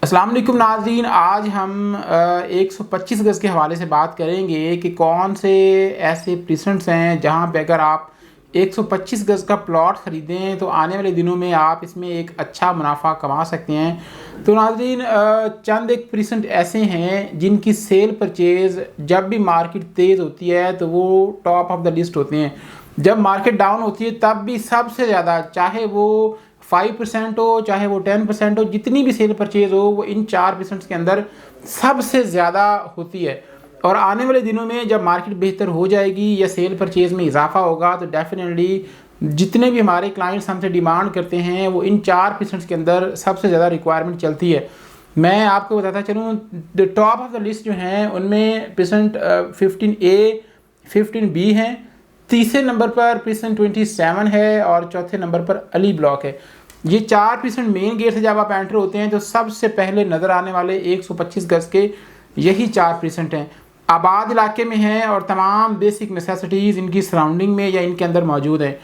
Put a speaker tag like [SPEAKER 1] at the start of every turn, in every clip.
[SPEAKER 1] अस्सलाम वालेकुम नाज़रीन, आज हम 125 गज़ के हवाले से बात करेंगे कि कौन से ऐसे प्रेसिडेंट्स हैं जहां पे अगर आप 125 गज़ का प्लॉट ख़रीदें तो आने वाले दिनों में आप इसमें एक अच्छा मुनाफा कमा सकते हैं। तो नाज़रीन, चंद एक प्रेसिडेंट ऐसे हैं जिनकी सेल परचेज़ जब भी मार्केट तेज़ होती है तो वो टॉप ऑफ द लिस्ट होते हैं। जब मार्केट डाउन होती है तब भी सबसे ज़्यादा, चाहे वो 5% हो चाहे वो 10% हो, जितनी भी सेल परचेज हो वो इन 4% के अंदर सबसे ज़्यादा होती है। और आने वाले दिनों में जब मार्केट बेहतर हो जाएगी या सेल परचेज में इजाफा होगा तो डेफिनेटली जितने भी हमारे क्लाइंट्स हमसे डिमांड करते हैं वो इन 4% के अंदर सबसे ज़्यादा रिक्वायरमेंट चलती है। मैं आपको बताता चलूँ, टॉप ऑफ द लिस्ट जो हैं उनमें परसेंट 15A 15B हैं, तीसरे नंबर पर परसेंट 27 है और चौथे नंबर पर अली ब्लॉक है। ये 4% मेन गेट से जब आप एंटर होते हैं तो सबसे पहले नज़र आने वाले 125 गज़ के यही 4% हैं। आबाद इलाके में हैं और तमाम बेसिक नेसेसिटीज़ इनकी सराउंडिंग में या इनके अंदर मौजूद हैं।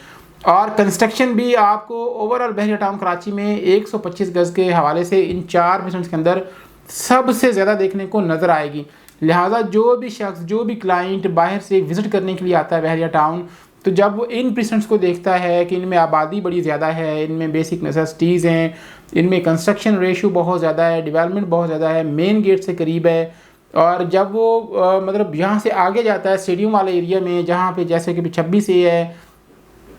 [SPEAKER 1] और कंस्ट्रक्शन भी आपको ओवरऑल बहरिया टाउन कराची में 125 गज़ के हवाले से इन 4% के अंदर सबसे ज़्यादा देखने को नज़र आएगी। लिहाजा जो भी शख्स, जो भी क्लाइंट बाहर से विज़िट करने के लिए आता है बहरिया टाउन, तो जब वो इन प्रेसिडेंट्स को देखता है कि इनमें आबादी बड़ी ज़्यादा है, इनमें बेसिक नेसेसिटीज़ हैं, इनमें कंस्ट्रक्शन रेशो बहुत ज़्यादा है, डेवलपमेंट बहुत ज़्यादा है, मेन गेट से करीब है, और जब वो मतलब यहाँ से आगे जाता है स्टेडियम वाले एरिया में जहाँ पे जैसे कि 26A है,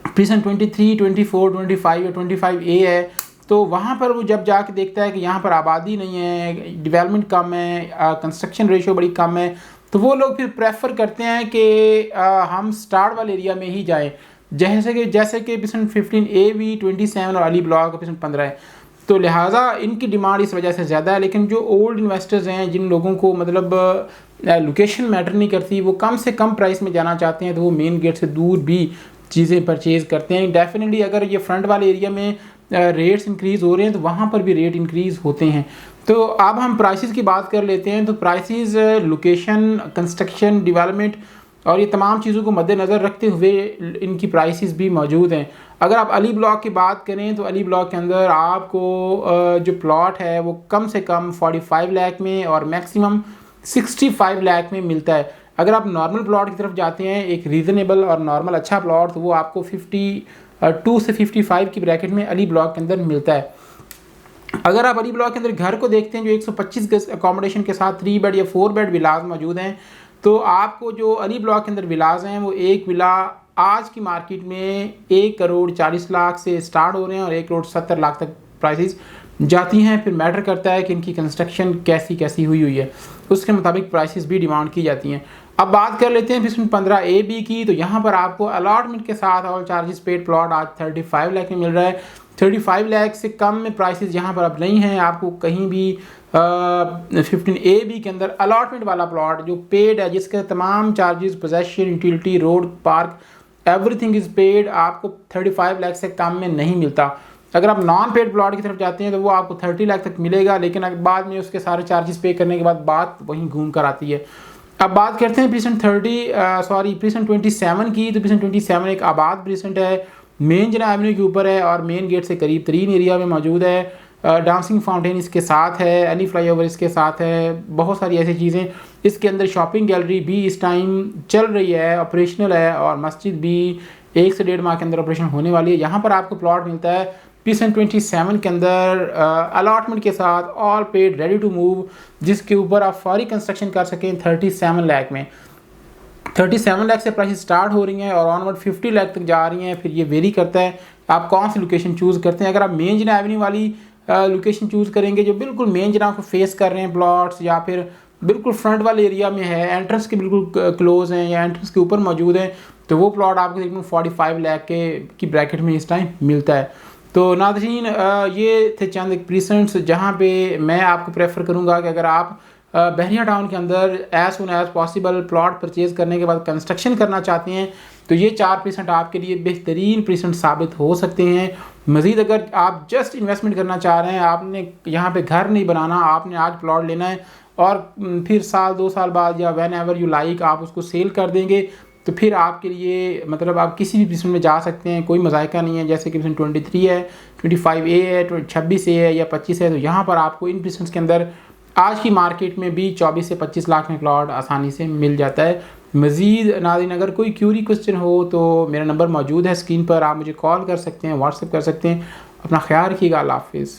[SPEAKER 1] प्रेसिडेंट 23, 24, 25 या 25A है, तो वहाँ पर वो जब जाके देखता है कि यहाँ पर आबादी नहीं है, डेवलपमेंट कम है, कंस्ट्रक्शन रेशो बड़ी कम है, तो वो लोग फिर प्रेफर करते हैं कि हम स्टार्ट वाले एरिया में ही जाएं। जैसे कि परसेंट 15A 27 और अली ब्लॉक परसेंट 15 है। तो लिहाजा इनकी डिमांड इस वजह से ज़्यादा है। लेकिन जो ओल्ड इन्वेस्टर्स हैं, जिन लोगों को मतलब लोकेशन मैटर नहीं करती, वो कम से कम प्राइस में जाना चाहते हैं, तो वो मेन गेट से दूर भी चीज़ें परचेज़ करते हैं। डेफिनेटली अगर ये फ्रंट वाले एरिया में रेट्स इंक्रीज़ हो रहे हैं तो वहाँ पर भी रेट इंक्रीज़ होते हैं। तो अब हम प्राइसेस की बात कर लेते हैं। तो प्राइसेस, लोकेशन, कंस्ट्रक्शन, डेवलपमेंट और ये तमाम चीज़ों को मद्देनज़र रखते हुए इनकी प्राइसेस भी मौजूद हैं। अगर आप अली ब्लॉक की बात करें तो अली ब्लॉक के अंदर आपको जो प्लॉट है वो कम से कम 45 लाख में और मैक्सिमम 65 लाख में मिलता है। अगर आप नॉर्मल प्लॉट की तरफ जाते हैं, एक रीज़नेबल और नॉर्मल अच्छा प्लॉट, तो वो आपको 52 से 55 की ब्रैकेट में अली ब्लॉक के अंदर मिलता है। अगर आप अली ब्लॉक के अंदर घर को देखते हैं जो 125 गज अकोमोडेशन के साथ 3 बेड या 4 बेड विलाज मौजूद हैं, तो आपको जो अली ब्लॉक के अंदर विलाज हैं वो एक विला आज की मार्केट में 1 करोड़ 40 लाख से स्टार्ट हो रहे हैं और 1 करोड़ 70 लाख तक प्राइसेस जाती हैं। फिर मैटर करता है कि इनकी कंस्ट्रक्शन कैसी हुई है, उसके मुताबिक प्राइसेस भी डिमांड की जाती हैं। अब बात कर लेते हैं परसेंट 15A-B की। तो यहाँ पर आपको अलॉटमेंट के साथ ऑल चार्जेस पेड प्लॉट आज 35 लाख में मिल रहा है। 35 लाख से कम में प्राइसेस यहाँ पर अब नहीं हैं। आपको कहीं भी 15A-B के अंदर अलॉटमेंट वाला प्लॉट जो पेड है, जिसके तमाम charges, possession, utility, road, park, everything is paid, आपको 35 लाख से कम में नहीं मिलता। अगर आप नॉन पेड प्लॉट की तरफ जाते हैं तो वो आपको 30 लाख तक मिलेगा, लेकिन अगर बाद में उसके सारे चार्जेस पे करने के बाद बात वहीं घूम कर आती है। अब बात करते हैं परसेंट 27 की। तो परसेंट 27 एक आबाद परसेंट है, मेन जना एवेन्यू के ऊपर है और मेन गेट से करीब तरीन एरिया में मौजूद है। डांसिंग फाउंटेन इसके साथ है, अली फ्लाईओवर इसके साथ है, बहुत सारी ऐसी चीज़ें। इसके अंदर शॉपिंग गैलरी भी इस टाइम चल रही है, ऑपरेशनल है, और मस्जिद भी 1 से 1.5 माह के अंदर ऑपरेशन होने वाली है। यहाँ पर आपको प्लॉट मिलता है परसेंट 27 के अंदर अलॉटमेंट के साथ, all paid, ready to move, जिसके ऊपर आप फौरी कंस्ट्रक्शन कर सकें 37 लाख में। 37 लाख से प्राइस स्टार्ट हो रही हैं और ऑनवर्ड 50 लाख तक जा रही हैं। फिर ये वेरी करता है आप कौन सी लोकेशन चूज़ करते हैं। अगर आप मेन जना एवेन्यू वाली लोकेशन चूज़ करेंगे जो बिल्कुल मेन जना को फेस कर रहे हैं प्लॉट्स, या फिर बिल्कुल फ्रंट वाले एरिया में है, एंट्रेंस के बिल्कुल क्लोज हैं या एंट्रेंस के ऊपर मौजूद है, तो वो प्लॉट आपको तकरीबन 45 लाख की ब्रैकेट में इस टाइम मिलता है। तो नाज़रीन, ये थे चंद एक प्रेसिडेंट्स जहाँ पे मैं आपको प्रेफर करूँगा कि अगर आप बहरिया टाउन के अंदर as soon as possible plot purchase करने के बाद कंस्ट्रक्शन करना चाहते हैं तो ये 4% आपके लिए बेहतरीन परसेंट साबित हो सकते हैं। मज़ीद अगर आप जस्ट इन्वेस्टमेंट करना चाह रहे हैं, आपने यहाँ पे घर नहीं बनाना, आपने आज प्लॉट लेना है और फिर साल 2 साल बाद या व्हेन एवर यू लाइक आप उसको सेल कर देंगे, तो फिर आपके लिए मतलब आप किसी भी प्रिसेंट में जा सकते हैं, कोई मज़ायका नहीं है। जैसे कि प्रिसेंट 23 है, 25A है, 26A है या 25 है, तो यहाँ पर आपको इन प्रिसेंट्स के अंदर आज की मार्केट में भी 24 से 25 लाख में प्लॉट आसानी से मिल जाता है। मज़ीद नाज़रीन अगर कोई क्यूरी क्वेश्चन हो तो मेरा नंबर मौजूद है स्क्रीन पर, आप मुझे कॉल कर सकते हैं, व्हाट्सएप कर सकते हैं। अपना ख्याल रखिएगा। अल्लाह हाफ़िज़।